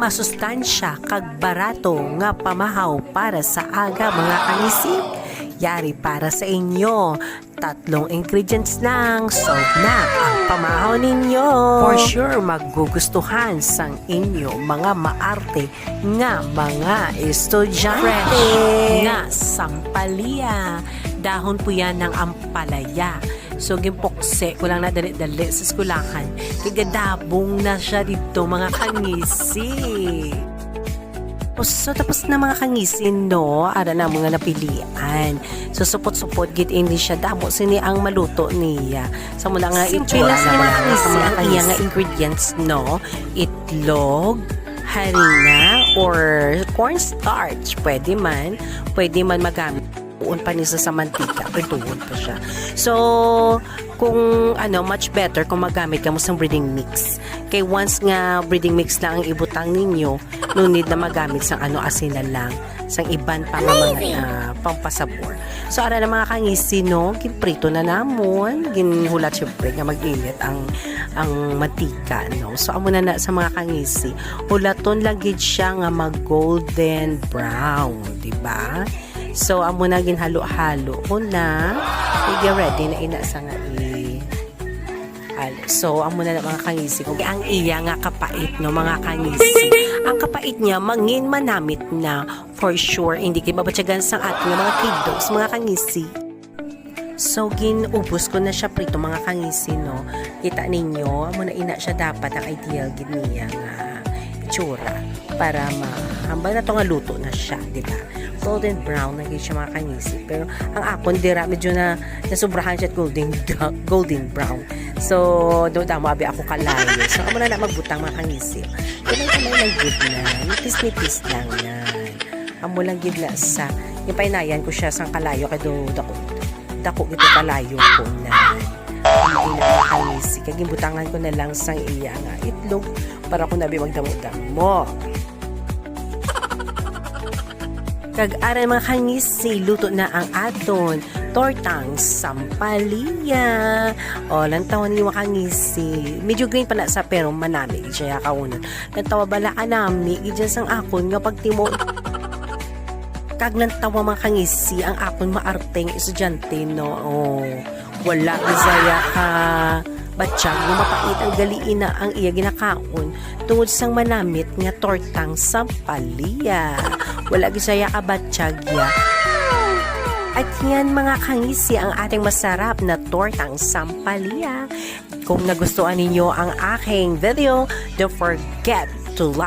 masustansya kag barato nga pamahaw para sa aga mga kanisig. Yari para sa inyo. 3 ingredients lang, solve na ang pamahaw ninyo. For sure, magugustuhan sang inyo mga maarte nga mga estudyante. Fresh nga sampalya. Dahon po yan ng ampalaya. So, gimpokse ko lang na dali-dali sa skulahan. Kigadabong na siya dito mga kangisi. So, tapos na mga kangisin, no? Ara na mga napilian. So, supot-supot, git hindi siya damo. Sini ang maluto niya. So, mula nga itsura na mga kangisi. Ang iya nga ingredients, no? Itlog, harina, or cornstarch. Pwede man magamit. Tuon pa niya sa mantika, tuon pa siya. So, kung much better kung magamit ka mo sa breading mix. Kay once nga breading mix lang ang ibutang ninyo, no need na magamit sang asin na lang, sang iban pa mga pampasabor. So, ara na mga kangisi, no, ginprito na namon, ginhulat syempre nga mag-init ang mantika, no. So, amo na sa mga kangisi, hulaton lang gid siya nga mag-golden brown, di ba? So, amo na ginhalo-halo ko na. Ready na ina sa nga So, amo na mga kangisi. Kung ang iya nga kapait, no, mga kangisi. Ang kapait niya, mangin manamit na for sure. Hindi kayo babatsagan sa ating mga kiddos, mga kangisi. So, ginubos ko na siya prito, mga kangisi, no. Kita ninyo, amo na ina siya dapat ang ideal gid niya nga itsura para mahambal na to nga luto na siya, di ba? Golden brown na siya mga kangisi. Pero ang akon dira medyo na nasubrahan siya at golden brown. So, do damo abi ako kalayo. So, amo na magbutang mga kangisi. Kamay lang gid na. Nipis-nipis lang yan. Amo lang gid na sa yung painayan ko siya sang kalayo kay do dako gito kalayo ko na. Hindi na mga kangisi. Kaya gibutangan ko na lang sang iya nga itlog para ko nabi magdamo-damo. Kag-aral mga kangisi, luto na ang aton tortang sampalya. O, lantawan niyo mga kangisi. Medyo green pa na sa pero manami. Siya kaunan. Lantawa bala anami. Idyan sang akon nga pagtimo. Kag lantawa mga kangisi, ang akon maarteng estudyante, no? O, wala bisaya ka batsyag nga mapait ang galiin na ang iya ginakaon tungod sang manamit nga tortang sampalya. Wala gisaya ka batsyag ya. At yan mga kangisi ang ating masarap na tortang sampalya. Kung nagustuhan ninyo ang aking video, don't forget to like